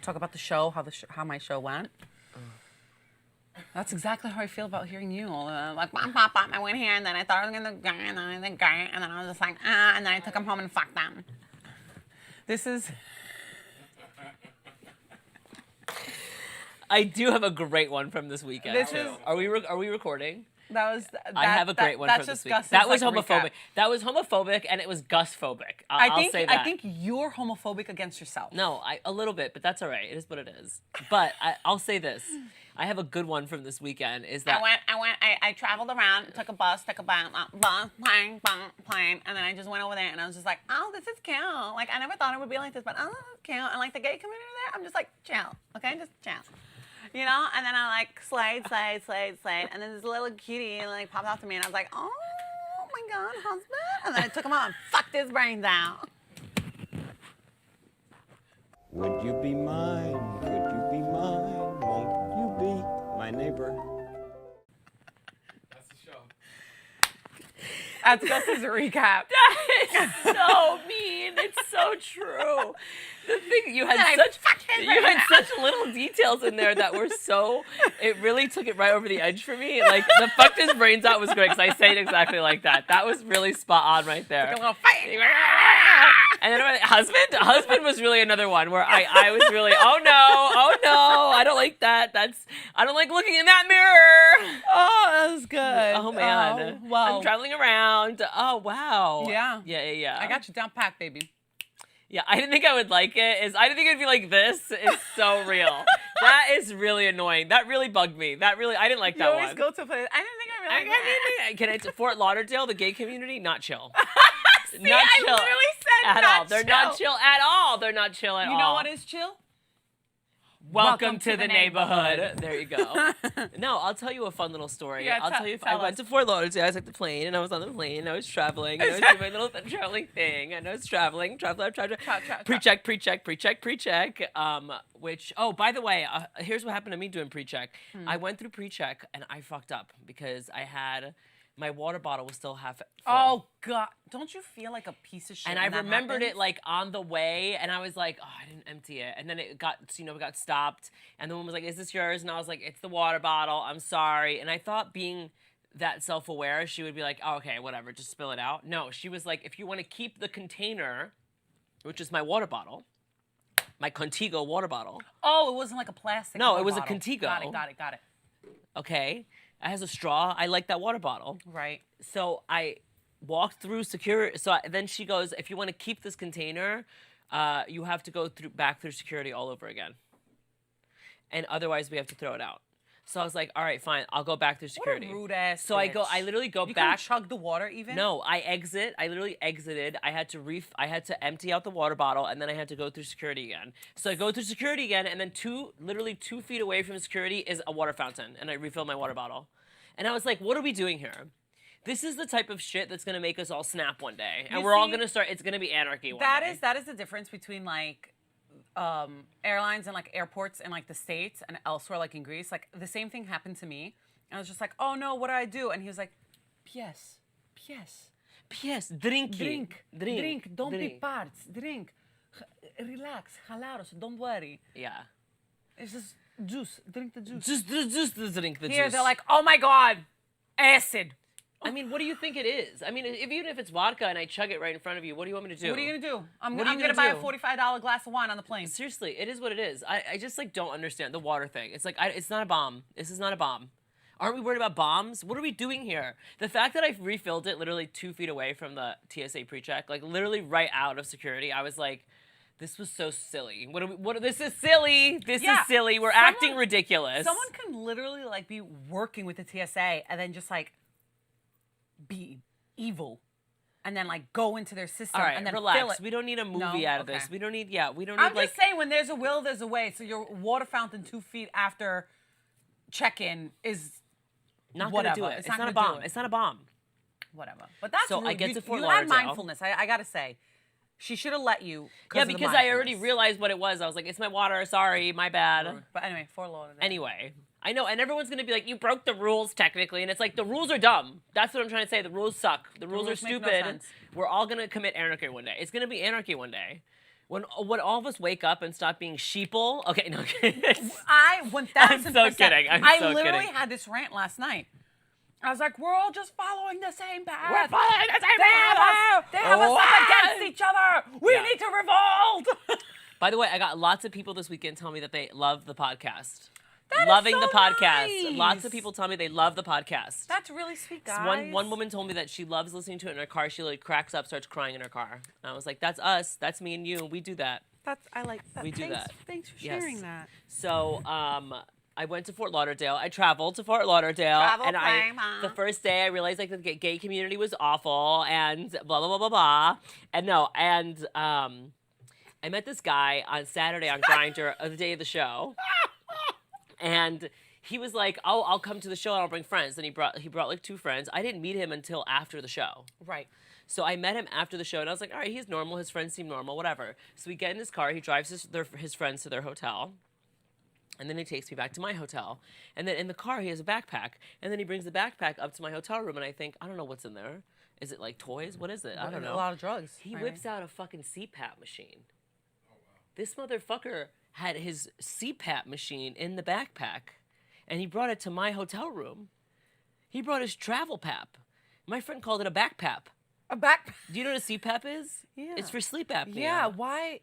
Talk about the show, how my show went. That's exactly how I feel about hearing you. Like, I went here, and then I thought I was gonna go, and then I didn't go, and then I was just like, and then I took them home and fucked them. This is. I do have a great one from this weekend. This is. Are we recording? That was. I have a great one from this week. That was homophobic. Recap. That was homophobic, and it was Gus-phobic. I'll say that. I think you're homophobic against yourself. No, a little bit, but that's all right. It is what it is. But I'll say this. I have a good one from this weekend. Is that I traveled around, took a bus, plane, and then I just went over there, and I was just like, oh, this is cute. Like, I never thought it would be like this, but oh, this is cute. And like the gay community there, I'm just like, chill, okay, just chill. You know, and then I like slide, and then this little cutie like popped out to me, and I was like, oh my god, husband! And then I took him out and fucked his brains out. Would you be mine? Could you be mine? Won't you be my neighbor? That's the show. That's Gus's recap. That is so mean. It's so true. The thing you had such little details in there that were so. It really took it right over the edge for me. Like the fucked his brains out was great because I say it exactly like that. That was really spot on right there. Like a little fight. And then husband was really another one where I was really oh no I don't like that. I don't like looking in that mirror. Oh, that was good. Oh man. Oh, wow. I'm traveling around. Oh wow. Yeah. I got you down pat, baby. Yeah, I didn't think I would like it. I didn't think it would be like this. It's so real. That is really annoying. That really bugged me. I didn't like that one. You always go to a place. I didn't think I really liked Can I Fort Lauderdale, the gay community, not chill. See, not I chill literally said at not all. They're chill. not chill at all. They're not chill at all. You know what is chill? Welcome to the neighborhood. There you go. No, I'll tell you a fun little story. Yeah, I'll tell you. I went to Fort Lauderdale. I took the plane, and I was on the plane, and I was traveling. And I was doing my little traveling thing, and I was traveling. Pre-check. Which, oh, by the way, here's what happened to me doing pre-check. I went through pre-check, and I fucked up because I had. My water bottle was still half full. Oh, God. Don't you feel like a piece of shit And I remembered it, like, on the way, and I was like, oh, I didn't empty it. And then it got stopped, and the woman was like, is this yours? And I was like, it's the water bottle. I'm sorry. And I thought being that self-aware, she would be like, oh, okay, whatever, just spill it out. No, she was like, if you want to keep the container, which is my water bottle, my Contigo water bottle. Oh, it wasn't like a plastic No, water it was bottle. a Contigo. Got it. Okay. It has a straw. I like that water bottle. Right. So I walked through security. Then she goes, if you want to keep this container, you have to go back through security all over again. And otherwise, we have to throw it out. So I was like, all right, fine. I'll go back through security. What a rude ass So bitch. I literally go you back. You chug the water even? No, I literally exited. I had to empty out the water bottle, and then I had to go through security again. So I go through security again, and then literally 2 feet away from security is a water fountain, and I refill my water bottle. And I was like, what are we doing here? This is the type of shit that's gonna make us all snap one day, and we're all gonna start. It's gonna be anarchy one day. That is the difference between like airlines and like airports in like the States and elsewhere, like in Greece. Like the same thing happened to me. And I was just like, oh no, what do I do? And he was like, pies, drink, don't be parts, drink, relax, halaros, don't worry. Yeah. It's just juice, drink the juice. Just drink the juice. Here they're like, oh my God, acid. I mean, what do you think it is? I mean, even if it's vodka and I chug it right in front of you, what do you want me to do? What are you going to do? I'm going to buy a $45 glass of wine on the plane. Seriously, it is what it is. I just, like, don't understand the water thing. It's like, it's not a bomb. This is not a bomb. Aren't we worried about bombs? What are we doing here? The fact that I refilled it literally 2 feet away from the TSA pre-check, like, literally right out of security, I was like, this was so silly. This is silly. This is silly. We're acting ridiculous. Someone can literally, like, be working with the TSA and then just, like, be evil and then like go into their system. All right, and then relax. fill it. We don't need a movie out of this. We don't need I'm just saying when there's a will, there's a way. So your water fountain 2 feet after check-in is not gonna do it. It's not a bomb. It's not a bomb. Whatever. But that's so rude. I get to Fort You Lauderdale. had mindfulness. I gotta say. She should have let you. Yeah, because I already realized what it was. I was like, it's my water. Sorry, my bad. But anyway, Fort Lauderdale. Anyway. I know, and everyone's going to be like, you broke the rules, technically. And it's like, the rules are dumb. That's what I'm trying to say. The rules suck. The rules are stupid. No sense. We're all going to commit anarchy one day. It's going to be anarchy one day. When all of us wake up and stop being sheeple. Okay, no. I 1,000%. I'm so kidding. I so literally kidding. had this rant last night. I was like, we're all just following the same path. We're following the same They have us up against each other. We need to revolt. By the way, I got lots of people this weekend tell me that they love the podcast. That is Loving so the podcast. nice. Lots of people tell me they love the podcast. That's really sweet, guys. One woman told me that she loves listening to it in her car. She like cracks up, starts crying in her car. And I was like, that's us. That's me and you. We do that. I like that. We do that. Thanks for Yes. sharing that. So, I went to Fort Lauderdale. I traveled to Fort Lauderdale, Travel and time, the first day I realized like the gay community was awful and blah blah blah blah blah. And I met this guy on Saturday on Grindr, the day of the show, and he was like, "Oh, I'll come to the show and I'll bring friends." And he brought like 2 friends. I didn't meet him until after the show. Right. So I met him after the show, and I was like, "All right, he's normal. His friends seem normal, whatever." So we get in his car. He drives his friends to their hotel. And then he takes me back to my hotel. And then in the car, he has a backpack. And then he brings the backpack up to my hotel room. And I think, I don't know what's in there. Is it like toys? What is it? I don't know. A lot of drugs. He whips out a fucking CPAP machine. This motherfucker had his CPAP machine in the backpack. And he brought it to my hotel room. He brought his travel pap. My friend called it a backpap. A back. Do you know what a CPAP is? Yeah. It's for sleep apnea. Yeah. Why?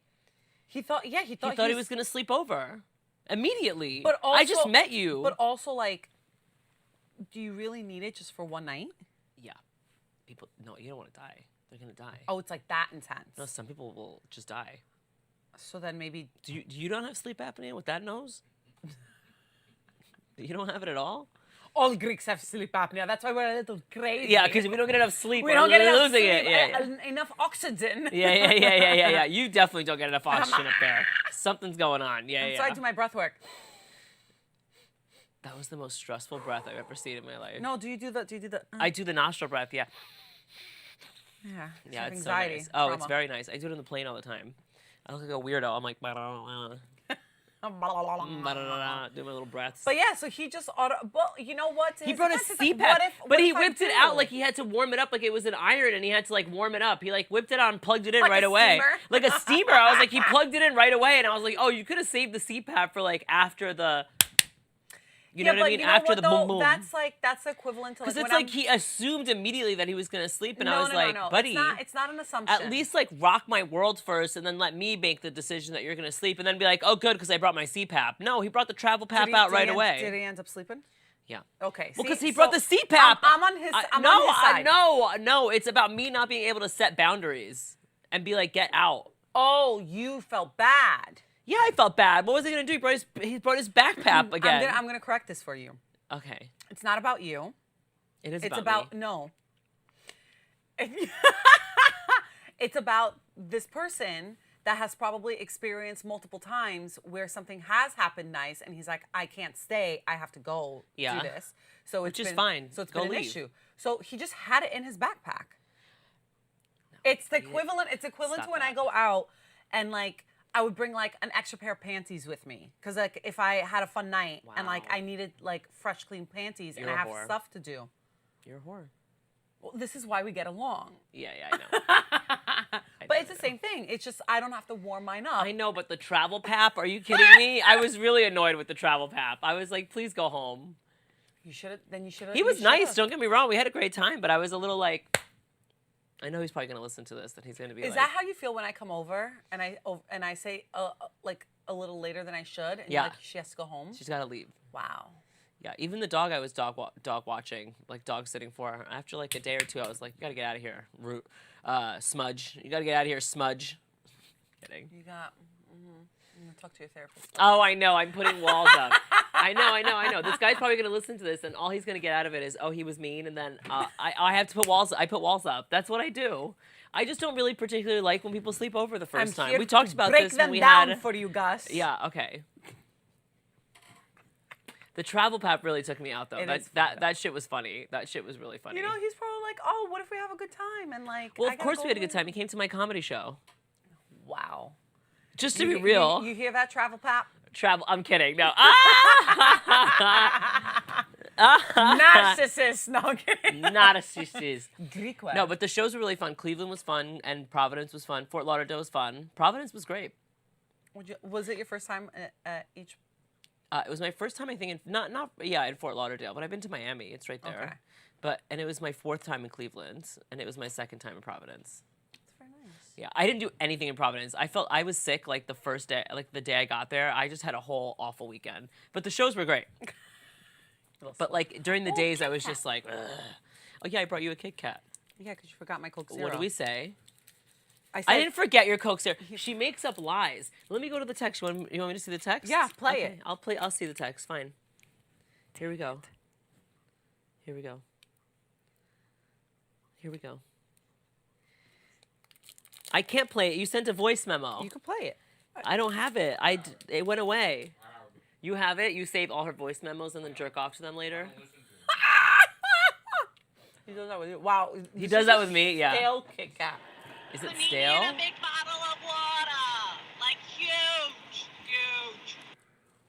He thought he He was going to sleep over. Immediately. But also, I just met you. But also, like, do you really need it just for one night? Yeah. People, no, you don't want to die. They're going to die. Oh, it's like that intense. No, some people will just die. So then maybe. Do you don't have sleep apnea with that nose? You don't have it at all? All Greeks have sleep apnea. That's why we're a little crazy. Yeah, because if we don't get enough sleep, we don't get enough losing sleep, it. Yeah. enough oxygen. Yeah. You definitely don't get enough oxygen up there. Something's going on. Yeah. So I do my breath work. That was the most stressful breath I've ever seen in my life. No, do you do the? I do the nostril breath. Yeah. Yeah. Yeah, it's anxiety. so nice. Oh, it's trauma. very nice. I do it on the plane all the time. I look like a weirdo. I'm like, do my little breaths. But yeah, so he just well, you know what? He brought a CPAP, what he if I whipped it do? out like he had to warm it up like it was an iron, and he had to like warm it up. He like whipped it on, plugged it in Like right a away, steamer? like a steamer. I was like, he plugged it in right away, and I was like, oh, you could have saved the CPAP for like after the. You know what I mean? After the boom boom. That's equivalent to Because like it's like he assumed immediately that he was gonna sleep, and I was like, buddy, it's not an assumption. at least like rock my world first, and then let me make the decision that you're gonna sleep, and then be like, oh, good, because I brought my CPAP. No, he brought the travel pap out right away. Did he end up sleeping? Yeah. Okay. Well, because see, he brought the so CPAP. I'm on his. I'm on his side. No. It's about me not being able to set boundaries and be like, get out. Oh, you felt bad. Yeah, I felt bad. What was he gonna do? He brought his backpack again. I'm gonna correct this for you. Okay. It's not about you. It is. It's about me. no. It's about this person that has probably experienced multiple times where something has happened nice, and he's like, I can't stay. I have to go do this. So which is fine. So it's Go been an leave. issue. So he just had it in his backpack. It's the equivalent. It's equivalent to when I go out and like I would bring like an extra pair of panties with me because like if I had a fun night and like I needed like fresh, clean panties and I have stuff to do. You're a whore. Well, this is why we get along. Yeah, I know. But it's the same thing. It's just I don't have to warm mine up. I know, but the travel pap, are you kidding me? I was really annoyed with the travel pap. I was like, please go home. You should have. Then you should have. He was nice, don't get me wrong. We had a great time, but I was a little like, I know he's probably going to listen to this, that he's going to be like. Is that how you feel when I come over and I say like a little later than I should? And you're like, she has to go home? She's got to leave. Wow. Yeah, even the dog I was dog watching, like dog sitting for, after like a day or two, I was like, you got to get out of here, Smudge. You got to get out of here, Smudge. Kidding. You got. I'm going to talk to your therapist. Oh, I know. I'm putting walls up. I know. This guy's probably going to listen to this, and all he's going to get out of it is, oh, he was mean, and then I have to put walls. I put walls up. That's what I do. I just don't really particularly like when people sleep over the first time. We talked about this when we break them down had. for you, Gus. Yeah. Okay. The travel pap really took me out though. That shit was funny. That shit was really funny. You know, he's probably like, oh, what if we have a good time? And like, well, of course we had a good time. He came to my comedy show. Wow. Just to be real. You hear that, travel pap? I'm kidding. No. Narcissist. No, I'm kidding. Not a sisters. Greek word. No, but the shows were really fun. Cleveland was fun, and Providence was fun. Fort Lauderdale was fun. Providence was great. Was it your first time at each? It was my first time, I think, in Fort Lauderdale, but I've been to Miami. It's right there. Okay. And it was my 4th time in Cleveland, and it was my 2nd time in Providence. That's very nice. Yeah, I didn't do anything in Providence. I felt I was sick like the first day, like the day I got there. I just had a whole awful weekend. But the shows were great. But like during the days, I was just like, ugh. Oh yeah, I brought you a Kit Kat. Yeah, because you forgot my Coke Zero. What do we say? I I didn't forget your Coke Zero. She makes up lies. Let me go to the text. You want me to see the text? Yeah, play Okay, it. I'll see the text. Fine. Here we go. Here we go. Here we go. I can't play it. You sent a voice memo. You can play it. I don't have it. It went away. You have it? You save all her voice memos and then jerk off to them later? He does that with you. Wow. He does that with me? Yeah. Stale Kit Kat. Is it We stale? need a big bottle of water. Like huge, huge.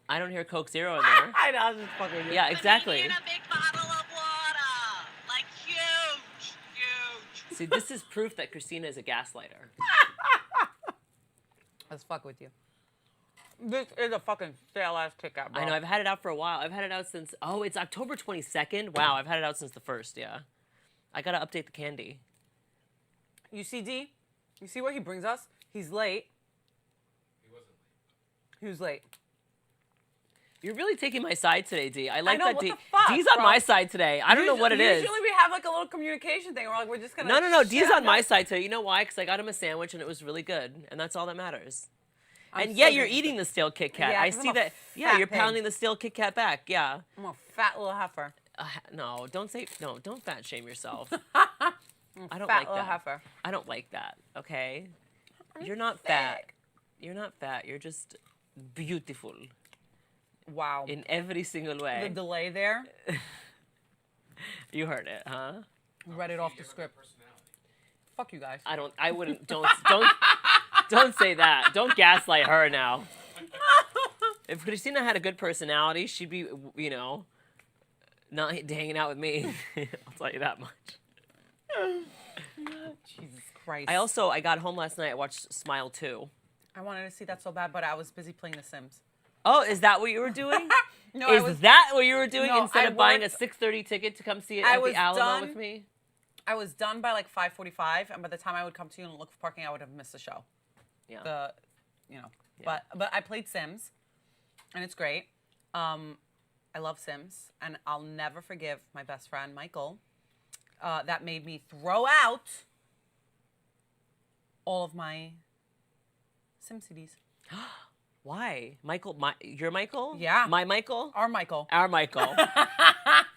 I don't hear Coke Zero in there. I know, I was just fucking with you. Yeah, exactly. We need a big bottle of water. Like huge, huge. See, this is proof that Christina is a gaslighter. Let's fuck with you. This is a fucking stale ass Kit Kat, bro. I know, I've had it out for a while. I've had it out since, it's October 22nd? Wow, I've had it out since the 1st, yeah. I gotta update the candy. You see, D? You see what he brings us? He's late. He wasn't late. He was late. You're really taking my side today, D. I like know, that what D. the fuck, D's on bro? my side today. I don't know what it is. Usually we have like a little communication thing. We're like, we're just gonna. No. D's shut on my up. side today. You know why? Because I got him a sandwich and it was really good. And that's all that matters. I'm And so yet you're good. eating the stale Kit Kat. Yeah, I 'cause see I'm a that. Yeah, fat you're pig. pounding the stale Kit Kat back. Yeah. I'm a fat little heifer. No, don't fat shame yourself. I'm a I don't fat like little that. heifer. I don't like that. Okay. You're not fat. sick. You're not fat. You're just beautiful Wow. in every single The way. delay there. You heard it, huh? Read it off the script. Fuck you guys. I wouldn't. Don't say that. Don't gaslight her now. If Christina had a good personality, she'd be, not hanging out with me. I'll tell you that much. Jesus Christ. I got home last night. I watched Smile 2. I wanted to see that so bad, but I was busy playing The Sims. Oh, is that what you were doing? No, Is that what you were doing No, instead I of buying a worked- 6:30 ticket to come see it I at was the Alamo done. with me? I was done by like 5:45, and by the time I would come to you and look for parking, I would have missed the show. Yeah. But I played Sims, and it's great. I love Sims, and I'll never forgive my best friend Michael. That made me throw out all of my Sim CDs. Why? Michael, your Michael? Yeah. My Michael? Our Michael. Our Michael.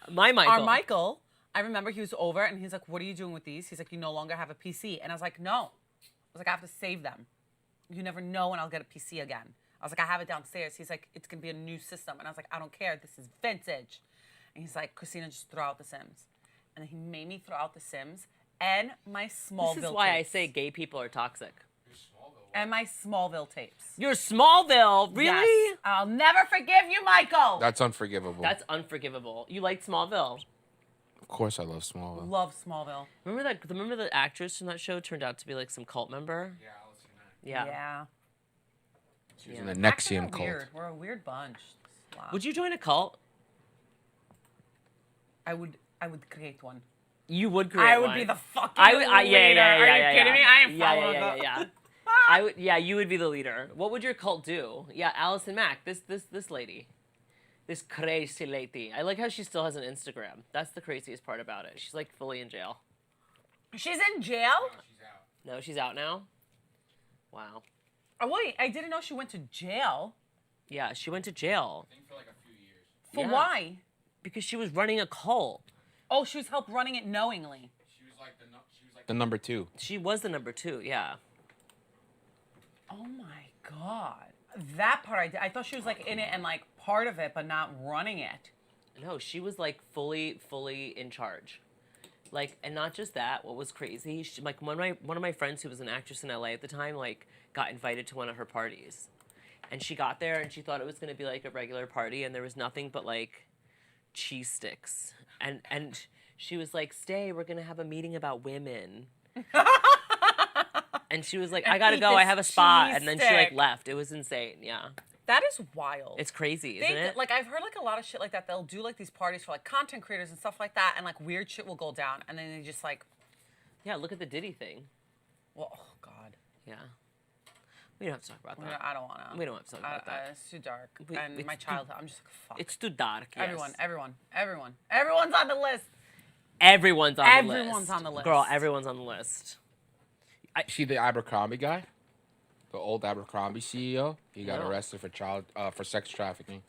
My Michael. Our Michael. I remember he was over, and he's like, "What are you doing with these?" He's like, "You no longer have a PC," and I was like, "No." I was like, "I have to save them. You never know when I'll get a PC again." I was like, "I have it downstairs." He's like, "It's gonna be a new system," and I was like, "I don't care. This is vintage." And he's like, "Christina, just throw out the Sims," and then he made me throw out the Sims and my Smallville. This is why I tapes. say gay people are toxic. And my Smallville tapes. You're Smallville? Really? Yes. I'll never forgive you, Michael. That's unforgivable. That's unforgivable. You liked Smallville. Of course I love Smallville. Love Smallville. Remember the actress from that show turned out to be like some cult member? Yeah, Allison Mack. Yeah. Yeah. She was in the Actually, Nexium we're cult. weird. We're a weird bunch. Wow. Would you join a cult? I would create one. You would create I would one. be the fucking Yeah. leader. Are you kidding me? I ain't following yeah, that. yeah. I would. Yeah, you would be the leader. What would your cult do? Yeah, Allison Mack. This lady. This crazy lady. I like how she still has an Instagram. That's the craziest part about it. She's like fully in jail. She's in jail? She's out. No, she's out now. Wow. Oh, wait, I didn't know she went to jail. Yeah, she went to jail I think for like a few years. For Yeah. why? because she was running a cult. Oh, she was helped running it knowingly. She was like the number 2. She was the number 2. Yeah. Oh my God. That part I thought she was like in it and like part of it, but not running it. No, she was like fully in charge. Like, and not just that. What was crazy? Like one of my friends who was an actress in LA at the time, like, got invited to one of her parties, and she got there and she thought it was going to be like a regular party, and there was nothing but like cheese sticks, and she was like, "Stay, we're gonna have a meeting about women." And she was like, "I gotta eat go. I this have a spot," cheese and then she like stick. left. It was insane. Yeah, That is wild. it's crazy, isn't it? Like I've heard like a lot of shit like that. They'll do like these parties for like content creators and stuff like that, and like weird shit will go down, and then they just like, Yeah, look at the Diddy thing. well, oh god, Yeah, we don't have to talk about that. I don't want to. We don't have to talk about that. It's too dark. We- And it's my too- childhood, I'm just like, fuck. It's too dark. Yes. Everyone's on the list. Everyone's on the list. Everyone's on the list. Girl, everyone's on the list. See the Abercrombie guy, the old Abercrombie CEO. He got No. arrested for sex trafficking.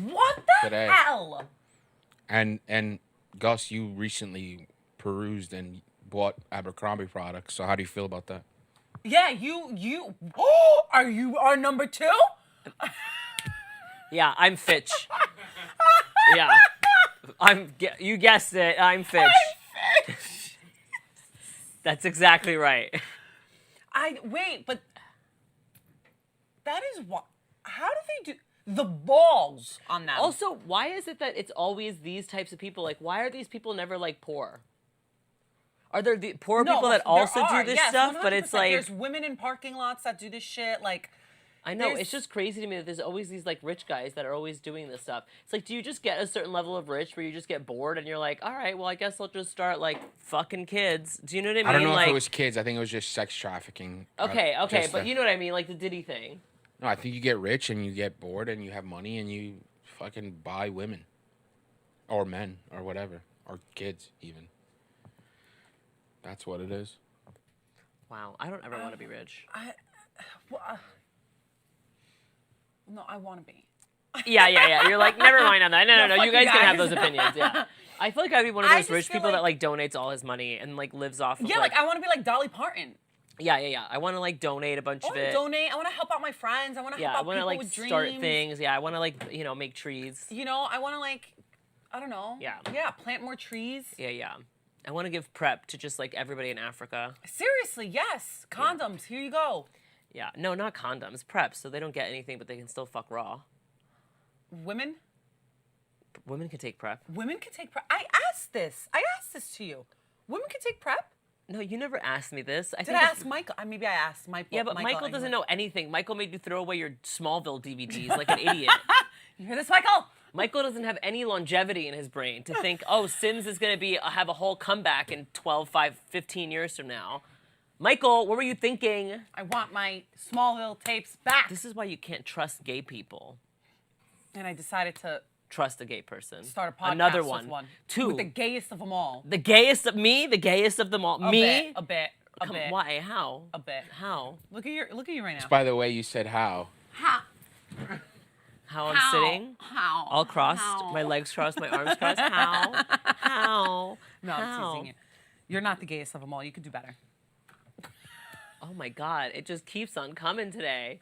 What the Today. hell? And Gus, you recently perused and bought Abercrombie products. So how do you feel about that? Yeah, you. Oh, are you our number 2? Yeah, I'm Fitch. Yeah. You guessed it, I'm Fitch. That's exactly right. Wait, but that is what. How do they do the balls on them? Also, why is it that it's always these types of people? Like, why are these people never like poor? Are there the poor No, people that there also are, do this yes, stuff? But it's 100%. like, there's women in parking lots that do this shit. Like, I know, there's- it's just crazy to me that there's always these like rich guys that are always doing this stuff. It's like, do you just get a certain level of rich where you just get bored and you're like, all right, well, I guess I'll just start like fucking kids. Do you know what I mean? I don't know like, if it was kids. I think it was just sex trafficking. Okay, just but you know what I mean, like the Diddy thing. No, I think you get rich and you get bored and you have money and you fucking buy women, or men, or whatever, or kids even. That's what it is. Wow, I don't ever want to be rich. no, I want to be. Yeah. You're like, never mind on that. No. fuck You guys you can have guys. those opinions. Yeah. I feel like I'd be one of I those just rich feel people that like donates all his money and like lives off of Yeah, like I want to be like Dolly Parton. Yeah. I want to like donate a bunch I of want to it. donate. I want to help out my friends. I want to Yeah, help I out want to people like with dreams. start things. Yeah, I want to like make trees. You know, I want to like, I don't know. Yeah. Yeah, plant more trees. Yeah. I want to give prep to just like everybody in Africa. Seriously, yes. Condoms. Here you go. Yeah, no, not condoms, prep, so they don't get anything, but they can still fuck raw. Women Women can take prep. can take prep. I asked this to you. Women can take prep? No, you never asked me this. Did I ask Michael? Maybe I asked Michael. Yeah, but Michael and doesn't he- know anything. Michael made you throw away your Smallville DVDs like an idiot. You hear this, Michael? Michael doesn't have any longevity in his brain to think, oh, Sins is going to have a whole comeback in 15 years from now. Michael, what were you thinking? I want my Smallville tapes back. This is why you can't trust gay people. And I decided to Trust a gay person. start a podcast Another with one. one. Two. With the gayest of them all. The gayest of me, the gayest of them all. A me? bit, a bit. Come, why? How? A bit. How? Look at you right now. By the way, you said how. How? How I'm sitting? How? All crossed, How? my legs crossed, my arms crossed. How? How? No, How? I'm teasing you. You're not the gayest of them all. You could do better. Oh my God, it just keeps on coming today.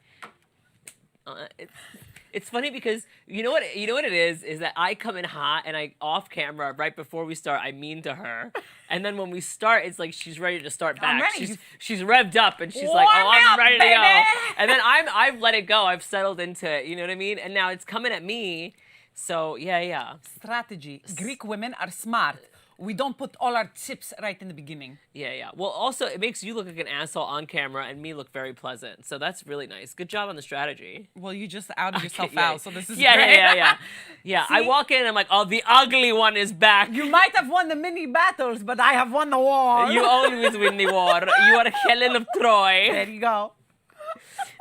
It's funny because you know what it is that I come in hot and I off camera right before we start I mean to her, and then when we start it's like she's ready to start back. I'm ready. She's revved up and she's like, oh, Warm I'm up, ready to go. baby. And then I've let it go. I've settled into it. You know what I mean? And now it's coming at me. So yeah. Strategy. Greek women are smart. We don't put all our chips right in the beginning. Yeah. Well, also it makes you look like an asshole on camera and me look very pleasant. So that's really nice. Good job on the strategy. Well, you just outed yourself Yeah. out, so this is yeah, great. Yeah, I See? walk in and I'm like, oh, the ugly one is back. You might have won the mini battles, but I have won the war. You always win the war. You are Helen of Troy. There you go.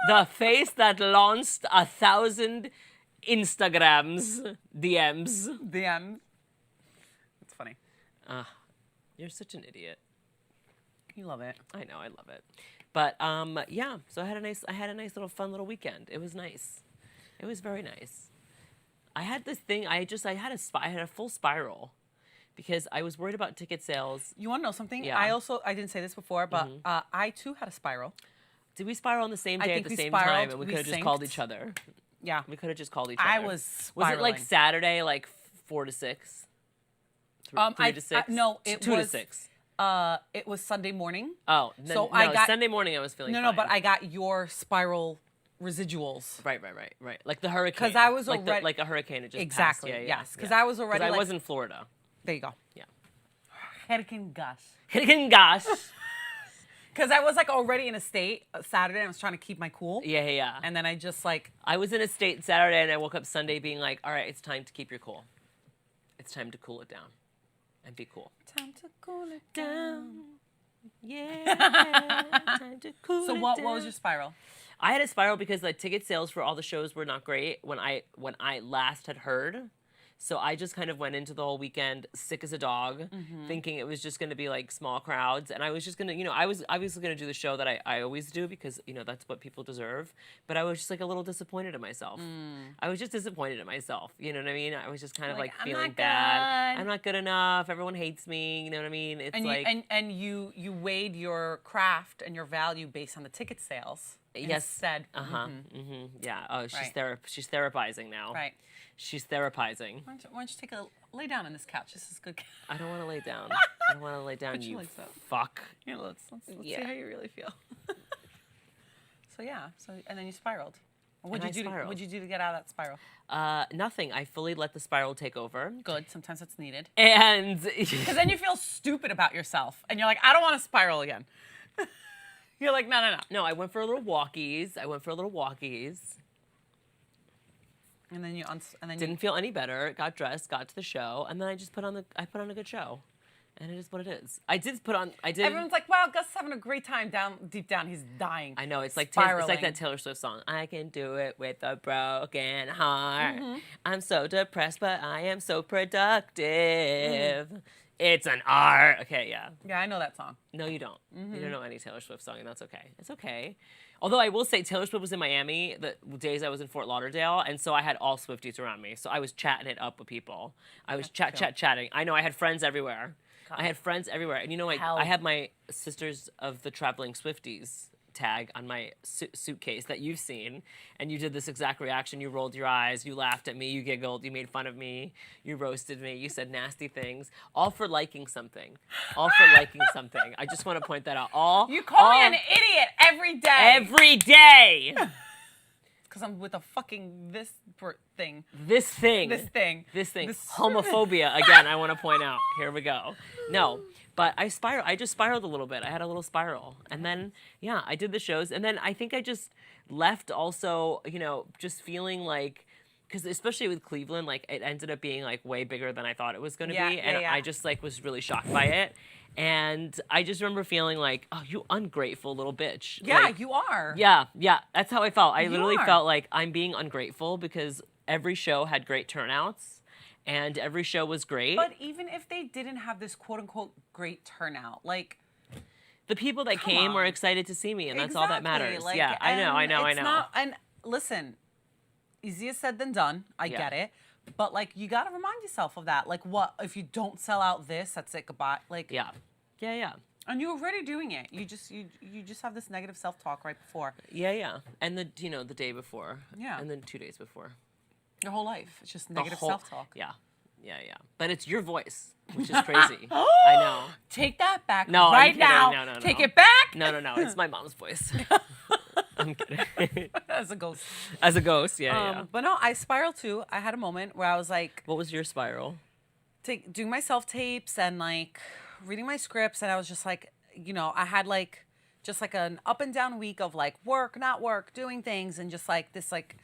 The face that launched 1,000 Instagrams, DMs. DM. It's funny. You're such an idiot. You love it. I know, I love it. But yeah, so I had a nice little fun little weekend. It was nice. It was very nice. I had this thing. I had a full spiral because I was worried about ticket sales. You want to know something? Yeah. I didn't say this before, but I too had a spiral. Did we spiral on the same I day think at the we same spiraled, time, and we we could have just called synced. each other? Yeah. We could have just called each other. I was Was it like spiraling. Saturday, like 4 to 6? 3 to 6? no, it 2 was to 6. It was Sunday morning. Oh, so I got Sunday morning. I was feeling no, fine. but I got your spiral residuals. Right. Like the hurricane. 'Cause I was like already- like a hurricane had just Exactly, passed. yes, 'cause I was already, I like- was in Florida. There you go. Yeah. Hurricane Gus. Gosh. Because I was like already in a state Saturday. I was trying to keep my cool. Yeah. And then I just like, I was in a state Saturday, and I woke up Sunday being like, all right, it's time to keep your cool. It's time to cool it down and be cool. time to cool it down. Yeah. Time to cool So it what down. was your spiral? I had a spiral because the ticket sales for all the shows were not great when I last had heard. So I just kind of went into the whole weekend sick as a dog, thinking it was just going to be like small crowds. And I was just going to, I was obviously going to do the show that I always do because, that's what people deserve. But I was just like a little disappointed in myself. I was just disappointed in myself. You know what I mean? I was just kind of like I'm feeling not bad. good. I'm not good enough. Everyone hates me. You know what I mean? It's And like, you weighed your craft and your value based on the ticket sales. yes. Instead. Yeah. Oh, she's Right. she's therapizing now. Right. She's therapizing. Why don't you lay down on this couch? This is good. I don't want to lay down. I don't want to lay down, Put your you legs up. fuck. Yeah, let's Yeah. see how you really feel. And then you spiraled. And I spiraled. What'd you do to get out of that spiral? Nothing. I fully let the spiral take over. Good. Sometimes that's needed. And Because then you feel stupid about yourself, and you're like, I don't want to spiral again. You're like, no. no, I went for a little walkies. And then you Didn't feel any better. Got dressed, got to the show, and then I just put on a good show. And it is what it is. Everyone's like, wow, Gus is having a great time deep down. He's dying. I know, it's like Spiraling. that Taylor Swift song. I can do it with a broken heart. Mm-hmm. I'm so depressed, but I am so productive. It's an art. Okay, yeah. Yeah, I know that song. No, you don't. Mm-hmm. You don't know any Taylor Swift song, and that's okay. It's okay. Although I will say Taylor Swift was in Miami the days I was in Fort Lauderdale, and so I had all Swifties around me. So I was chatting it up with people. I was chatting. I know I had friends everywhere. And you know, Hell. I have my Sisters of the Traveling Swifties tag on my suitcase that you've seen, and you did this exact reaction. You rolled your eyes, you laughed at me, you giggled, you made fun of me, you roasted me, you said nasty things, all for liking something. I just want to point that out. You call me an idiot every day. Every day. Because I'm with a fucking this thing. This thing. Homophobia, again, I want to point out. Here we go. No, but I just spiraled a little bit. I had a little spiral. And then, yeah, I did the shows. And then I think I just left also, just feeling like, because especially with Cleveland, like it ended up being like way bigger than I thought it was going to be. And I just like was really shocked by it. And I just remember feeling like, oh, you ungrateful little bitch. Yeah, Like, you are. Yeah, that's how I felt. I literally are. felt like I'm being ungrateful because every show had great turnouts and every show was great. But even if they didn't have this quote unquote great turnout, like The people that came on. were excited to see me, and that's all that exactly, matters. like, Yeah, I know. and it's not- and listen, easier said than done. I Yeah. get it. But like you gotta remind yourself of that. Like what if you don't sell out this, that's it, goodbye. Like Yeah. and you're already doing it. You just have this negative self-talk right before. Yeah. And the day before. Yeah. And then 2 days before. Your whole life. It's just The negative whole- self-talk. Yeah. But it's your voice, which is crazy. I know. Take that back No, I'm right kidding. now. No. Take it back. No. It's my mom's voice. I'm kidding. As a ghost. As a ghost, yeah. But no, I spiraled too. I had a moment where I was like What was your spiral? doing my self-tapes and like reading my scripts, and I was just like, I had like just like an up and down week of like work, not work, doing things, and just like this like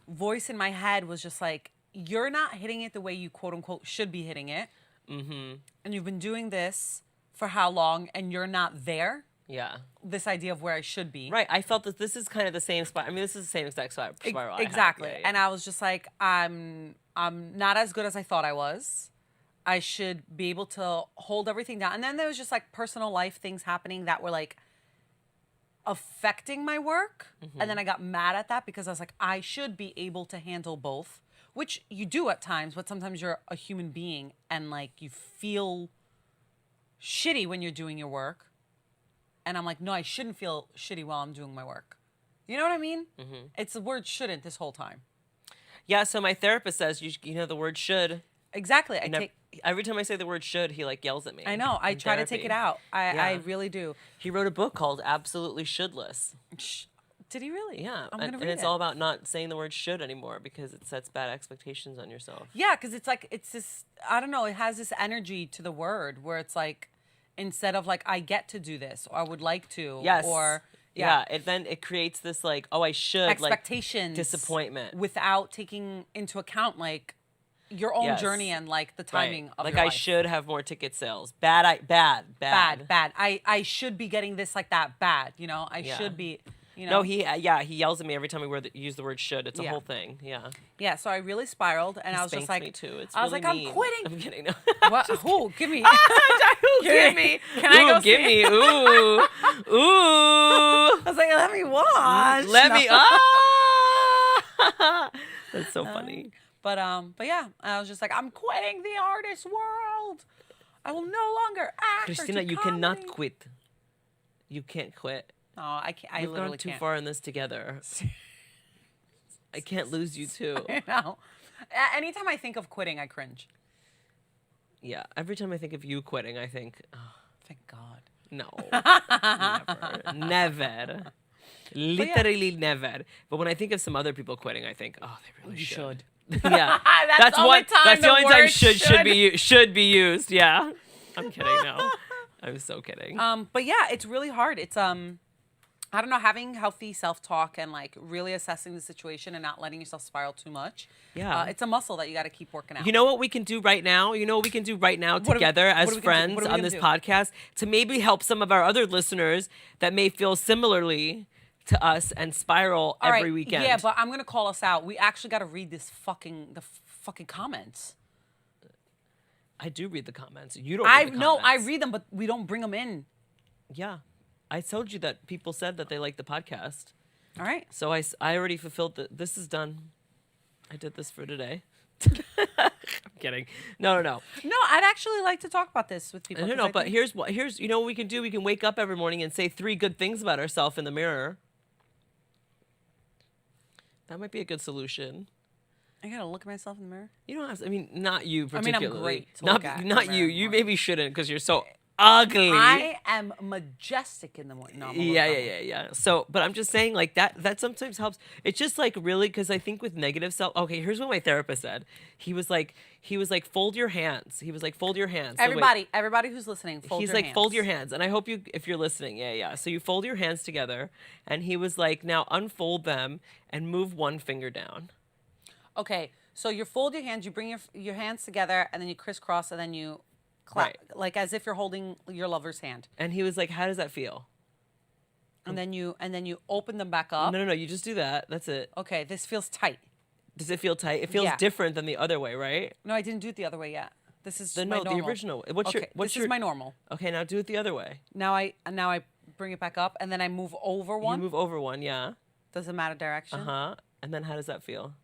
voice in my head was just like, you're not hitting it the way you quote unquote should be hitting it. Mm-hmm. And you've been doing this for how long, and you're not there. Yeah. This idea of where I should be. Right. I felt that this is kind of the same spiral. I mean, this is the same exact spiral. I had. Exactly. Yeah. And I was just like, I'm not as good as I thought I was. I should be able to hold everything down. And then there was just like personal life things happening that were like affecting my work. And then I got mad at that because I was like, I should be able to handle both, which you do at times, but sometimes you're a human being and like you feel shitty when you're doing your work. And I'm like, no, I shouldn't feel shitty while I'm doing my work. You know what I mean? It's the word shouldn't this whole time. Yeah, so my therapist says, you know the word should. Exactly. Every time I say the word should, he like yells at me. I know. I try to take it out. I Yeah. really do. He wrote a book called Absolutely Shouldless. Did he really? Yeah, I'm and, gonna and read it's it. all about not saying the word should anymore because it sets bad expectations on yourself. Yeah, because it's like it's this. I don't know. It has this energy to the word where it's like, instead of like I get to do this or I would like to. Yes. Or Then it creates this like, oh, I should expectations, like disappointment without taking into account like your own Yes. journey and like the timing of like your I life. should have more ticket sales. Bad. I should be getting this like that. Bad. You know. I Yeah. should be. You No, know. he yells at me every time we use the word should. It's a Yeah. whole thing. Yeah. Yeah. So I really spiraled, and I was just Spanks like, me too. It's I was really like, mean. I'm quitting. I'm kidding. No. What? Who? Give me. Ooh, give me. Can I go give see me. it? Ooh. Ooh. I was like, let me watch. Let No. me. Ah. That's so funny. But yeah, I was just like, I'm quitting the artist world. I will no longer act. Christina, or do you cannot comedy. quit. You can't quit. No, I can't. I We've literally gone too can't. far in this together. I can't lose you too. I know. Anytime I think of quitting, I cringe. Yeah. Every time I think of you quitting, I think, oh, Thank God. no, never. Literally never. But when I think of some other people quitting, I think, oh, they really You should. Yeah, That's the only time That's the the only time word should be used. Yeah, I'm kidding. No, I'm so kidding. But yeah, it's really hard. It's I don't know, having healthy self-talk and like really assessing the situation and not letting yourself spiral too much. Yeah. It's a muscle that you got to keep working out. You know what we can do right now? You know what we can do right now What are we- together what as are we gonna do? friends What are we on gonna this do? podcast to maybe help some of our other listeners that may feel similarly to us and spiral All right, every weekend. Yeah, but I'm gonna call us out. We actually got to read this fucking comments. I do read the comments. You don't. Read the No, I comments. read them, but we don't bring them in. Yeah, I told you that people said that they like the podcast. All right. So I already fulfilled this is done. I did this for today. I'm kidding. No. No, I'd actually like to talk about this with people. No, 'cause no, I but think- here's you know what we can do? We can wake up every morning and say 3 good things about ourselves in the mirror. That might be a good solution. I gotta look at myself in the mirror. You don't have to, I mean, not you I mean, I'm particularly. great to Not, look at in not the you. mirror You more. maybe shouldn't because you're so ugly. I am majestic in the morning. No, I'm a little common. Yeah. So, but I'm just saying, like that sometimes helps. It's just like really because I think with negative self. Okay, here's what my therapist said. He was like, fold your hands. He was like, fold your hands. So wait. Everybody who's listening, fold He's your like, hands. fold your hands. And I hope if you're listening, yeah. So you fold your hands together. And he was like, now unfold them and move one finger down. Okay, so you fold your hands, you bring your hands together, and then you crisscross, and then you clap, Right. like as if you're holding your lover's hand. And he was like, how does that feel? And then you open them back up. No, you just do that. That's it. Okay, this feels tight. Does it feel tight? It feels Yeah. different than the other way, right? No, I didn't do it the other way yet. This is my No, the normal. original. What's okay, what's this is my normal. Okay, now do it the other way. Now I bring it back up, and then I move over one. You move over one, yeah. Doesn't matter direction. And then how does that feel?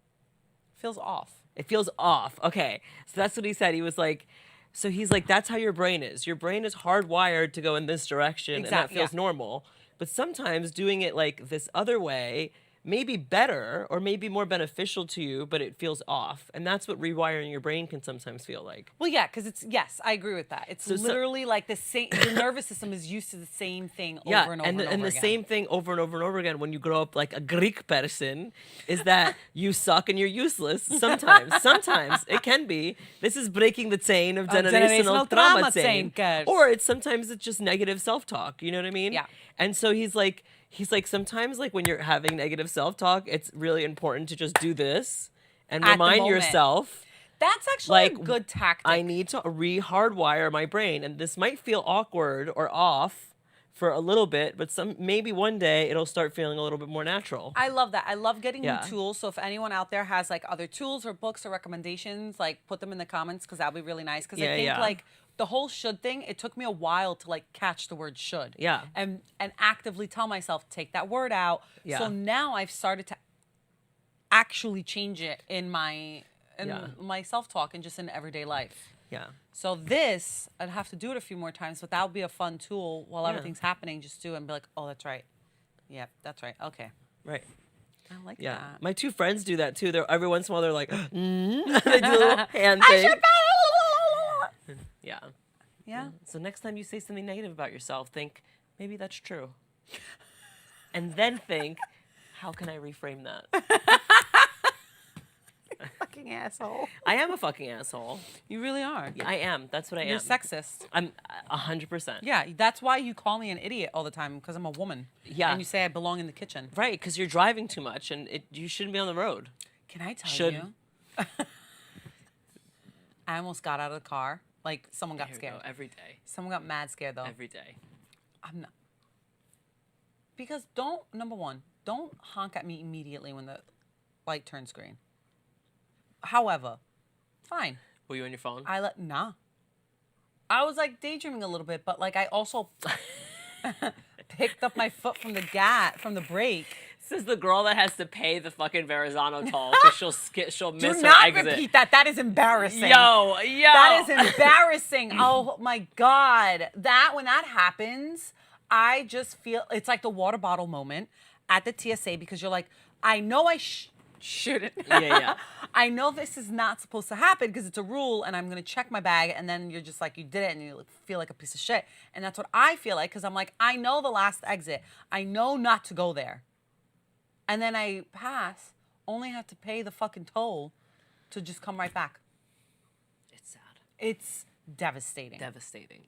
Feels off. It feels off. Okay. So that's what he said. He was like, so he's like, that's how your brain is. Your brain is hardwired to go in this direction, and that Exactly, feels yeah. normal. But sometimes doing it like this other way may be better or maybe more beneficial to you, but it feels off. And that's what rewiring your brain can sometimes feel like. Well, yeah, because yes, I agree with that. It's So- literally like the same. Your nervous system is used to the same thing Yeah, over and over and and over the again. same thing over and over and over again when you grow up like a Greek person is that you suck and you're useless. Sometimes it can be. This is breaking the chain of generational trauma chain. Or sometimes it's just negative self-talk. You know what I mean? Yeah. And so he's like sometimes like when you're having negative self-talk, it's really important to just do this and At the remind moment. yourself. That's actually Like, a good tactic. I need to re-hardwire my brain, and this might feel awkward or off for a little bit, but maybe one day it'll start feeling a little bit more natural. I love that. I love getting Yeah. new tools. So if anyone out there has like other tools or books or recommendations, like put them in the comments because that'll be really nice. Because I Yeah, think yeah. like the whole should thing, it took me a while to like catch the word should. Yeah. And actively tell myself take that word out. Yeah. So now I've started to actually change it in my Yeah. my self-talk and just in everyday life. Yeah. So this, I'd have to do it a few more times, but that would be a fun tool while Yeah. everything's happening. Just do it and be like, oh, that's right. Yeah, that's right. Okay. Right. I like Yeah. that. My 2 friends do that too. They're every once in a while they're like, they do a little hand thing. Yeah. Yeah. So next time you say something negative about yourself, think maybe that's true. And then think How can I reframe that? Fucking asshole. I am a fucking asshole. You really are. I am. That's what I You're am. sexist. I'm 100%. Yeah, that's why you call me an idiot all the time, because I'm a woman. Yeah. And you say I belong in the kitchen. Right, because you're driving too much and you shouldn't be on the road. Can I tell Should. you? I almost got out of the car. Like, someone got Here we scared. go, every day. Someone got mad scared, though. Every day. I'm not. Because number one, don't honk at me immediately when the light turns green. However, fine. Were you on your phone? Nah. I was like daydreaming a little bit, but like I also picked up my foot from the brake. This is the girl that has to pay the fucking Verrazano toll because she'll miss Do her not exit. repeat that. That is embarrassing. Yo. That is embarrassing. Oh my God. When that happens, I just feel it's like the water bottle moment at the TSA, because you're like, I know I shouldn't. Yeah. I know this is not supposed to happen because it's a rule, and I'm going to check my bag, and then you're just like, you did it, and you feel like a piece of shit. And that's what I feel like, because I'm like, I know the last exit. I know not to go there. And then I pass, only have to pay the fucking toll to just come right back. It's sad. It's devastating. Devastating.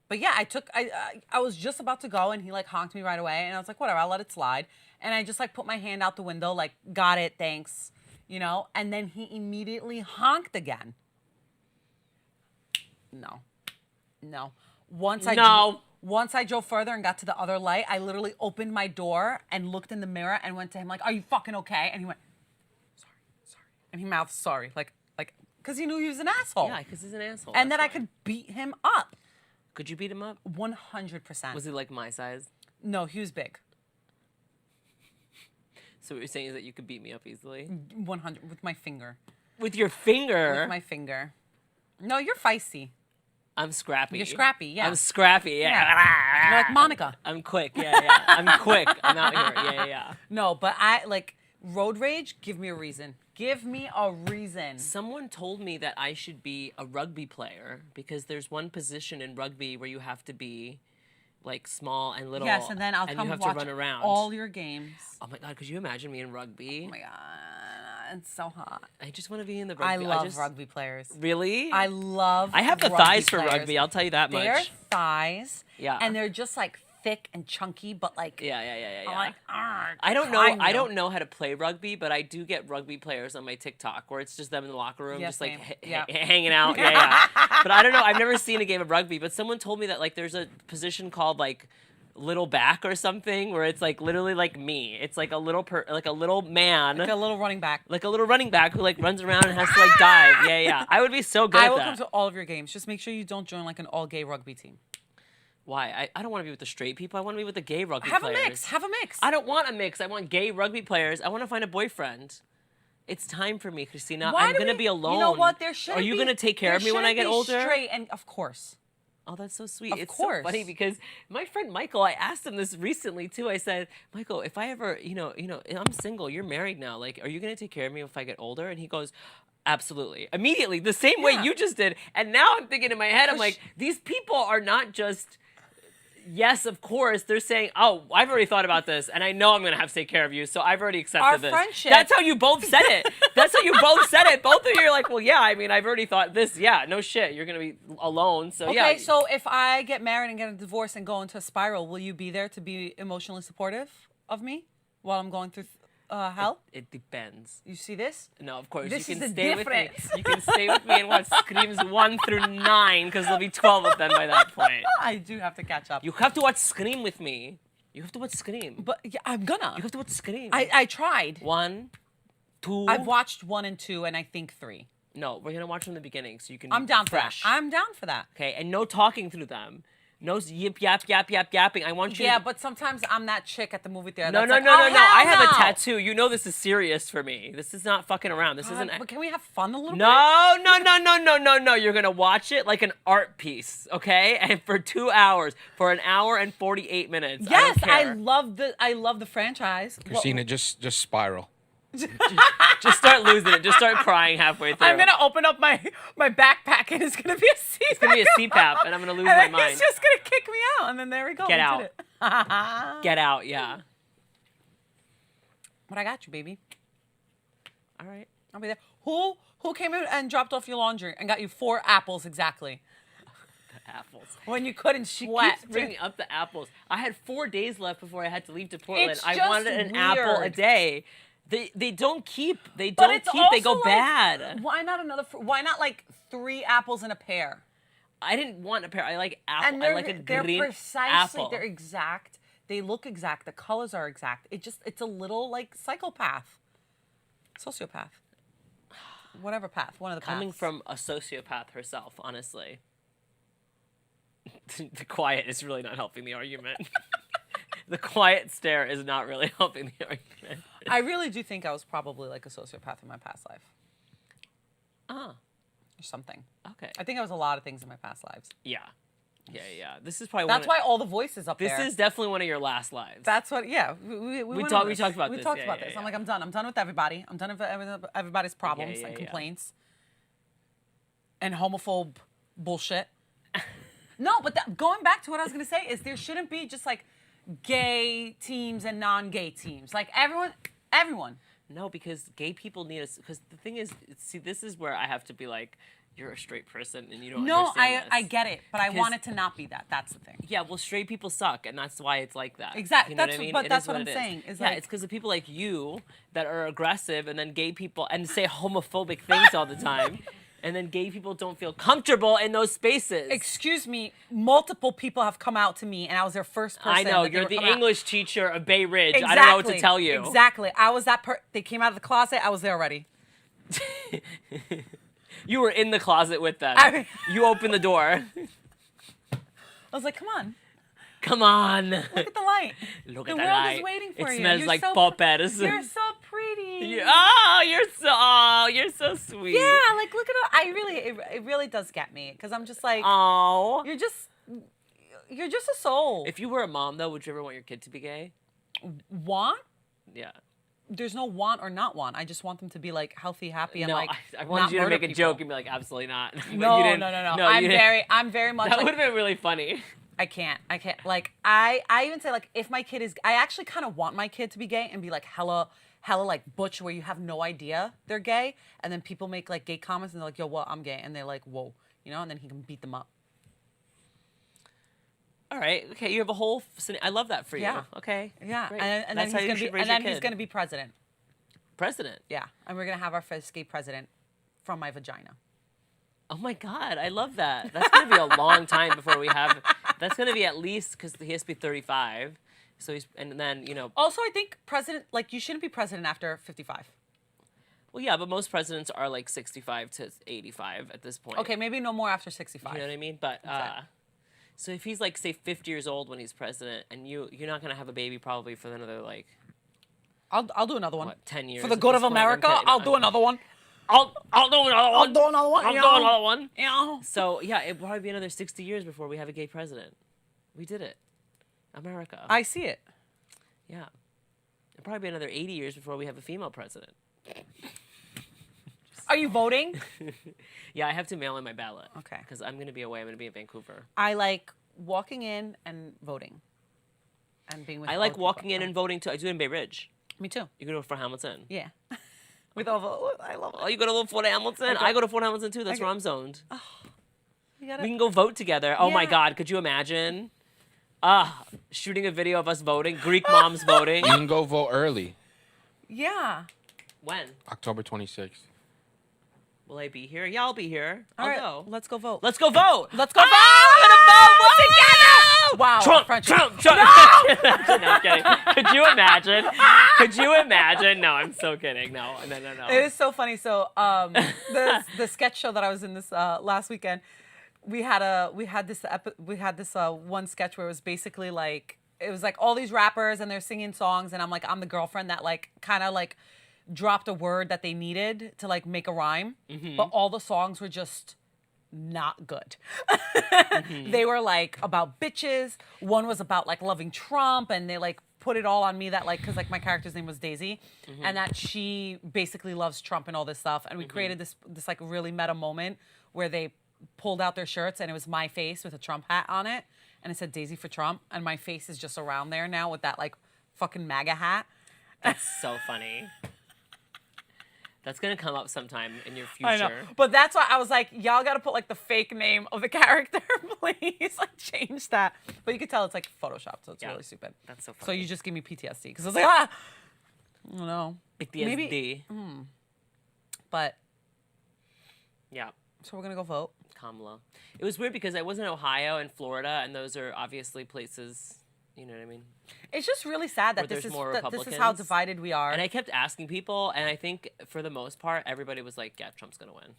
But yeah, I was just about to go, and he like honked me right away, and I was like, whatever, I'll let it slide. And I just like put my hand out the window, like, got it, thanks, you know. And then he immediately honked again. No. Once I drove further and got to the other light, I literally opened my door and looked in the mirror and went to him like, "Are you fucking okay?" And he went, "Sorry," and he mouthed sorry, like, because he knew he was an asshole. Yeah, because he's an asshole. And then that's I why. could beat him up. Could you beat him up? 100%. Was he like my size? No, he was big. So what you're saying is that you could beat me up easily? 100 with my finger. With your finger? With my finger. No, you're feisty. I'm scrappy. You're scrappy, yeah. I'm scrappy, You're like Monica. I'm quick, yeah. I'm quick. I'm out here, yeah. No, but I like road rage. Give me a reason. Give me a reason. Someone told me that I should be a rugby player because there's one position in rugby where you have to be like small and little. Yes, and then I'll come you have watch to run around. all your games. Oh my God, could you imagine me in rugby? Oh my God, it's so hot. I just want to be in the rugby. I love rugby players. Really? I love. I have the rugby thighs for players. rugby, I'll tell you that They're much. thighs. Yeah. And they're just like thick and chunky, but like. Yeah. I'm like, I don't know. climb I you. don't know how to play rugby, but I do get rugby players on my TikTok where it's just them in the locker room, Yes, just like ma'am. Yeah. hanging out. Yeah. But I don't know. I've never seen a game of rugby. But someone told me that like there's a position called like little back or something where it's like literally like me. It's like a little man, Like a little running back. like a little running back who like runs around and has to like dive. Yeah. I would be so good I at will that. come to all of your games. Just make sure you don't join like an all-gay rugby team. Why? I don't want to be with the straight people. I want to be with the gay rugby Have players. a mix. Have a mix. I don't want a mix. I want gay rugby players. I want to find a boyfriend. It's time for me, Christina. Why I'm do going to we- be alone. You know what? There should. Are you going to take care of me when I get older? Straight and of course. Oh, that's so sweet. Of It's course. so funny because my friend Michael, I asked him this recently too. I said, Michael, if I ever, I'm single. You're married now. Like, are you going to take care of me if I get older? And he goes, absolutely. Immediately, the same way Yeah. you just did. And now I'm thinking in my head, I'm like, these people are not just. Yes, of course. They're saying, "Oh, I've already thought about this, and I know I'm gonna have to take care of you, so I've already accepted Our this." friendship- That's how you both said it. That's how you both said it. Both of you are like, "Well, yeah. I mean, I've already thought this. Yeah, no shit. You're gonna be alone, so yeah." Okay, so if I get married and get a divorce and go into a spiral, will you be there to be emotionally supportive of me while I'm going through hell? It depends. You see this? No, of course This you is can the stay with me. difference. You can stay with me and watch Screams 1 through 9 because there'll be 12 of them by that point. I do have to catch up. You have to watch Scream with me. You have to watch Scream. But yeah, I'm gonna. You have to watch Scream. I tried. 1, 2. I've watched 1 and 2, and I think 3. No, we're gonna watch from the beginning so you can. I'm be down fresh. for that. I'm down for that. Okay, and no talking through them. No yip yap yapping. I want you. Yeah, but sometimes I'm that chick at the movie theater. No. that's like, I hell have a no." tattoo. You know this is serious for me. This is not fucking around. This isn't. But can we have fun a little bit? No. You're gonna watch it like an art piece, okay? And for 2 hours, for an hour and 48 minutes. Yes, I don't care. I love the franchise. Christina, just spiral. Just start losing it. Just start crying halfway through. I'm gonna open up my backpack and it's gonna be a CPAP. It's gonna be a CPAP, and I'm gonna lose and my then mind. He's just gonna kick me out, and then there we go. Get we out. did it. Get out, yeah. But I got you, baby. All right. I'll be there. Who came in and dropped off your laundry and got you 4 apples exactly Apples. when you couldn't She sweat? keeps bringing up the apples. I had 4 days left before I had to leave to Portland. It's I just wanted an apple a weird. day. They don't keep. They But don't it's keep. They go also like, bad. Why not why not like 3 apples in a pear? I didn't want a pear. I like apple. And I like a green precisely, apple. they're exact. They look exact. The colors are exact. It's a little like psychopath. Sociopath. Whatever path. One of the paths. Coming from a sociopath herself, honestly. The quiet is really not helping the argument. The quiet stare is not really helping the argument. I really do think I was probably like a sociopath in my past life. Ah, Or something. okay. I think I was a lot of things in my past lives. Yeah. This is probably That's why all the voices up This there. is definitely one of your last lives. That's what. Yeah, we went talked- over we this. talked about We this. talked Yeah, about yeah, this. yeah. I'm like, I'm done. I'm done with everybody. I'm done with everybody's problems yeah, and yeah. complaints and homophobe bullshit. No, but going back to what I was gonna say is there shouldn't be just like gay teams and non-gay teams. Like everyone. No, because gay people need us. Because the thing is, see, this is where I have to be like, you're a straight person and you don't No, understand this. I get it, but I Because- want it to not be that. That's the thing. Yeah, well, straight people suck, and that's why it's like that. Exactly. You know That's what I mean? but It that's is what I'm it is. saying, is yeah, like- it's because of people like you that are aggressive, and then gay people and say homophobic things all the time, and then gay people don't feel comfortable in those spaces. Excuse me, multiple people have come out to me, and I was their first person. I know that they you're were the coming out. English teacher of Bay Ridge. Exactly. I don't know what to tell you. Exactly. I was that they came out of the closet. I was there already. You were in the closet with them. I- You opened the door. I was like, come on, Come on. look at the light. Look The at the world light. is waiting for it you. smells You're like so poppers. You're so pretty. You're so sweet. Yeah, like look at it really does get me because I'm just like, Oh. you're just a soul. If you were a mom, though, would you ever want your kid to be gay? Want? Yeah. There's no want or not want. I just want them to be like healthy, happy, and No, like. I wanted not you to murder make a people. joke and be like, absolutely not. But No, you didn't- no. you didn't. I'm very much. That like, would have been really funny. I can't. Like, I even say, like, if my kid is, I actually kind of want my kid to be gay and be like hella like butch where you have no idea they're gay. And then people make like gay comments and they're like, yo, what? I'm gay. And they're like, whoa, and then he can beat them up. All right. Okay. You have a whole. I love that for you. Yeah. Okay. Yeah. Great. And then That's how he's you going to should be, raise and your then he's kid. going to be president. President. Yeah. And we're going to have our first gay president from my vagina. Oh my God, I love that. That's gonna be a long time before we have. That's gonna be at least because he has to be 35. So and then Also, I think president, like, you shouldn't be president after 55. Well, yeah, but most presidents are like 65 to 85 at this point. Okay, maybe no more after 65. You know what I mean? But Okay. so if he's like say 50 years old when he's president, and you're not gonna have a baby probably for another like I'll do another one. what 10 years For the at good this of point. I'm America, kidding. I'll do another one. I'll do another one. I'll do another one. I'll you do know? another one. Yeah. So yeah, it'll probably be another 60 years before we have a gay president. We did it, America. I see it. Yeah. It'll probably be another 80 years before we have a female president. Are you voting? Yeah, I have to mail in my ballot. Okay. Because I'm going to be away. I'm going to be in Vancouver. I like walking in and voting. And being with I other like people. walking in and voting too. I do it in Bay Ridge. Me too. You go to Fort Hamilton. Yeah. With all the, I love Oh, it. you go to little Fort Hamilton? I go to Fort Hamilton too. That's where I'm zoned. You gotta, We can go vote together. Oh my Yeah. God, could you imagine? Shooting a video of us voting, Greek moms voting. You can go vote early, yeah. When? October 26th. Will I be here? Yeah, I'll be here. All I'll right, go. let's go vote. Let's go vote. Let's go Ah, I'm gonna vote. We're together. Wow. Trump, French. Trump, Trump. No! No, I'm kidding. Could you imagine? Could you imagine? No, I'm so kidding. No. It is so funny. So the sketch show that I was in this last weekend, we had this one sketch where it was basically like it was like all these rappers and they're singing songs and I'm the girlfriend that like kind of like dropped a word that they needed to like make a rhyme, but all the songs were just not good. They were like about bitches. One was about like loving Trump, and they like put it all on me that like because like my character's name was Daisy, and that she basically loves Trump and all this stuff. And we created this like really meta moment where they pulled out their shirts and it was my face with a Trump hat on it, and it said Daisy for Trump, and my face is just around there now with that like fucking MAGA hat. That's so funny. That's gonna come up sometime in your future. I know. But that's why I was like, y'all gotta put like the fake name of the character, please. Like change that. But you could tell it's like Photoshop, so it's really stupid. That's so So funny. you just give me PTSD because I was like, I don't know. PTSD. But Yeah. so we're gonna go vote. Kamala. It was weird because I was in Ohio and Florida, and those are obviously places, you know what I mean? It's just really sad that Where this there's is more this is how Republicans. divided we are. And I kept asking people, and I think for the most part, everybody was like, yeah, Trump's going to win.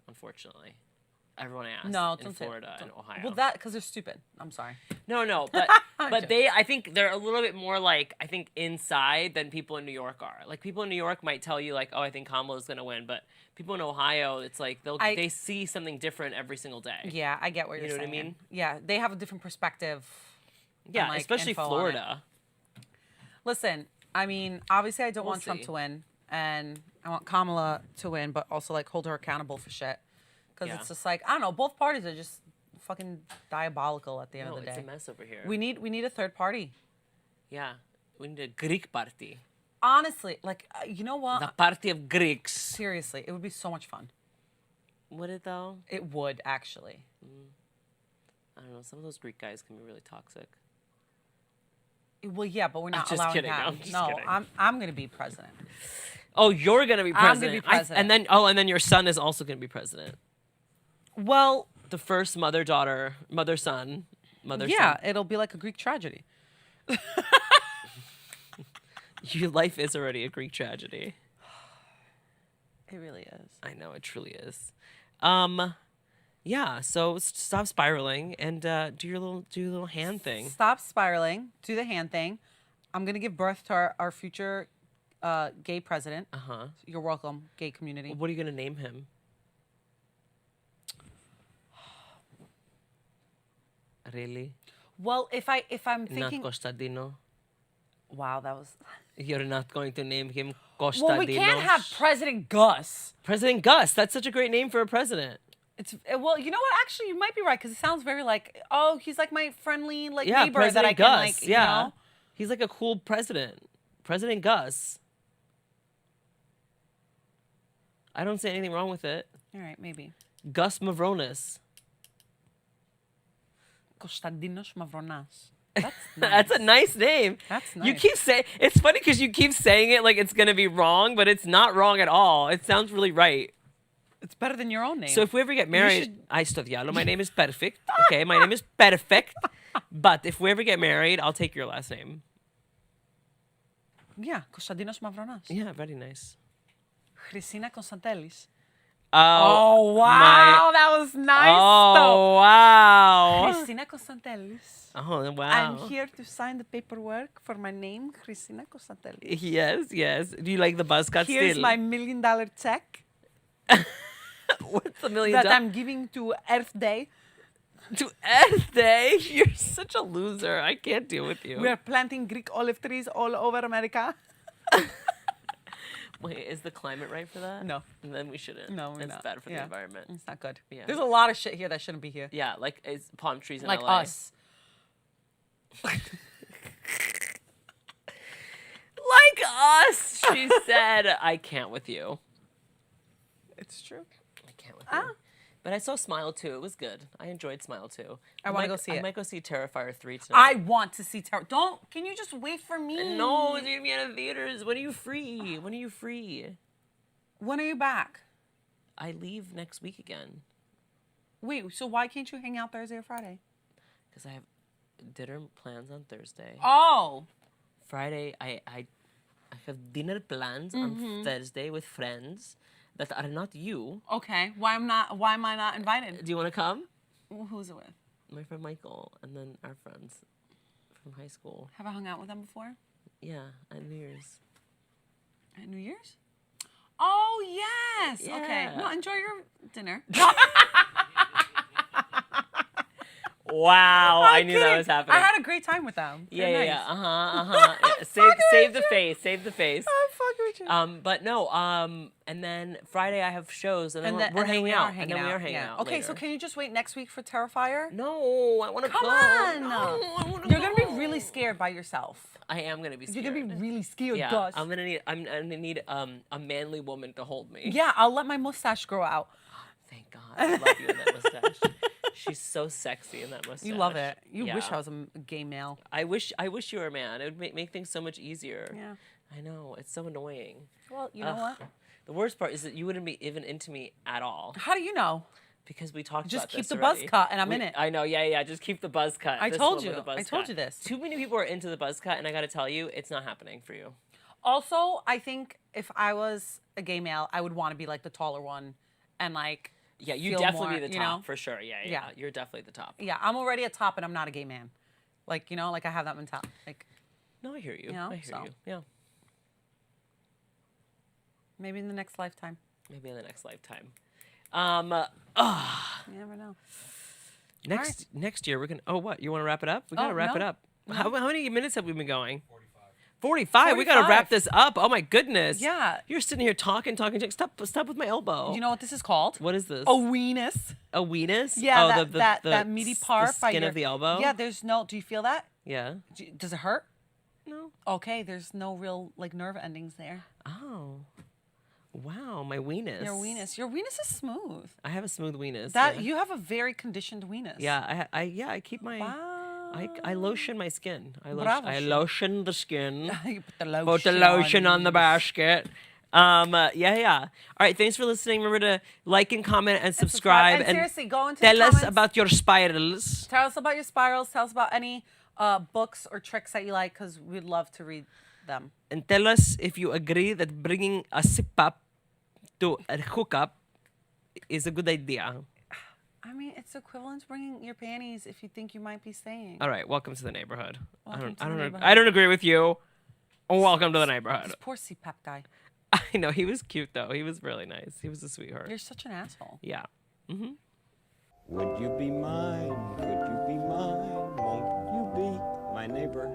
Unfortunately. Everyone I asked no, in don't say it. Florida and Ohio. Well, that because they're stupid. I'm sorry. No, but but I think they're a little bit more like, I think inside than people in New York are. Like people in New York might tell you like, oh, I think Kamala's going to win, but people in Ohio, it's like they see something different every single day. Yeah, I get what you're know what I saying. mean? Yeah, they have a different perspective. Yeah, and, like, especially info on it. Florida. Listen, I mean, obviously I don't We'll want Trump see. to win, and I want Kamala to win, but also like hold her accountable for shit. Because Yeah. it's just like, I don't know, both parties are just fucking diabolical at the end No, of the it's day. a mess over here. We need a third party. Yeah, we need a Greek party. Honestly, like you know what? The party of Greeks. Seriously, it would be so much fun. Would it though? It would actually. I don't know. Some of those Greek guys can be really toxic. Well, yeah, but we're not just allowing kidding, that. I'm just no, kidding. I'm gonna be president. Oh, you're gonna be I'm gonna president. be president. And then your son is also gonna be president. Well, The first mother-son. yeah, it'll be like a Greek tragedy. Your life is already a Greek tragedy. It really is. I know, it truly is. Yeah, so stop spiraling and do your little hand thing. Stop spiraling. Do the hand thing. I'm gonna give birth to our future gay president. Uh-huh. You're welcome, gay community. What are you gonna name him? Really? Well, if I'm Not thinking, Costadino? wow, that was. You're not going to name him Costadino? Well, we can't have President Gus. President Gus. That's such a great name for a president. It's well, you know what? Actually, you might be right because it sounds very like, oh, he's like my friendly like Yeah, neighbor President that I Gus. can like, yeah. you know. He's like a cool president. President Gus. I don't see anything wrong with it. All right, maybe. Gus Mavronis. Konstantinos Mavronas. That's nice. That's a nice name. That's You nice. keep saying it's funny because you keep saying it like it's gonna be wrong, but it's not wrong at all. It sounds really right. It's better than your own name. So if we ever get married, I studialo. My name is perfect. Okay, my name is perfect. But if we ever get married, I'll take your last name. yeah, Konstantinos Mavronas. Yeah, very nice. Christina Konstantelis. Oh, wow, that was nice. Oh wow. Christina Konstantelis. Oh wow. I'm here to sign the paperwork for my name, Christina Konstantelis. Yes. Do you like the buzz cut Here's still? my $1 million check What's $1 million? that I'm giving to Earth Day. To Earth Day? You're such a loser. I can't deal with you. We are planting Greek olive trees all over America. Wait, is the climate right for that? No. Then we shouldn't. No, we're it's not. bad for the Yeah. environment. It's not good. Yeah. There's a lot of shit here that shouldn't be here. Yeah, like it's palm trees in Like LA. us. Like us, she said. I can't with you. It's true. I can't with you. But I saw Smile 2. It was good. I enjoyed Smile 2. I wanna go see I it. might go see Terrifier 3 tonight. I want to see Terror. Can you just wait for me? No, it's gonna be out of theaters. When are you free? When are you free? When are you back? I leave next week again. Wait, so why can't you hang out Thursday or Friday? Because I have dinner plans on Thursday. Oh. Friday, I have dinner plans on Thursday with friends that are not you. Okay. Why am I not invited? Do you want to come? Well, who's it with? My friend Michael, and then our friends from high school. Have I hung out with them before? Yeah, at New Year's. At New Year's? Oh, yes. Okay. Yeah. No, enjoy your dinner. Wow, I I'm knew that kidding. was happening. I had a great time with them. yeah, They're yeah, nice. yeah. Save the face. Save the face. I'm fucking Richard. But no, and then Friday I have shows, and then we're and then hanging we out, are hanging and then we out. are hanging Yeah. out. Okay, later. so can you just wait next week for Terrifier? No, I want to go. Come on. No, I want to You're gonna be really scared by yourself. I am gonna be scared. You're gonna be really scared, Yeah, Gus. I'm gonna need a manly woman to hold me. Yeah, I'll let my mustache grow out. Thank God, I love you in that mustache. She's so sexy in that mustache. You love it. You Yeah. wish I was a gay male. I wish you were a man. It would make things so much easier. Yeah. I know, it's so annoying. Well, you know what? The worst part is that you wouldn't be even into me at all How do you know? because we talked Just about keep this the buzz already. cut and I'm in it. I know, yeah. Just keep the buzz cut. I This told one you. with the buzz I told cut. you this. Too many people are into the buzz cut, and I got to tell you, it's not happening for you. Also, I think if I was a gay male, I would want to be like the taller one, and like. Yeah, you feel definitely more, be the you top know? for sure. Yeah, Yeah. You're definitely the top. Yeah, I'm already a top, and I'm not a gay man. Like like I have that mentality. Like No, I hear you. You know, I hear so. you. Yeah. maybe in the next lifetime. Maybe in the next lifetime. You never know. Next year we're gonna. Oh, what? You want to wrap it up? We gotta wrap it no. up. How many minutes have we been going? 45. We gotta 45. wrap this up. Oh my goodness. Yeah. You're sitting here talking. Stop with my elbow. You know what this is called? What is this? A Wenis. A Wenis? Yeah, Oh, that meaty part the by skin your of the elbow. Yeah, there's no. Do you feel that? Yeah. Does it hurt? No. Okay, there's no real like nerve endings there. Oh. Wow, my weenus. Your weenus is smooth. I have a smooth weenus. That yeah. you have a very conditioned weenus. Yeah, I keep my. Wow. I lotion my skin. I Bravo. lotion the skin. You put the lotion. Put the lotion on the basket. Yeah. All right, thanks for listening. Remember to like and comment and subscribe. And seriously, go into tell the us comments. about your spirals. Tell us about your spirals. Tell us about any books or tricks that you like, because we'd love to read them. And tell us if you agree that bringing a CPAP to a hookup is a good idea. I mean, it's equivalent to bringing your panties if you think you might be staying. All right, welcome to the neighborhood. Welcome to the I neighborhood. don't agree with you. Welcome to the neighborhood. This poor CPAP guy. I know, he was cute though. He was really nice. He was a sweetheart. You're such an asshole. Yeah. Would you be mine? Could you be mine? Won't you be my neighbor?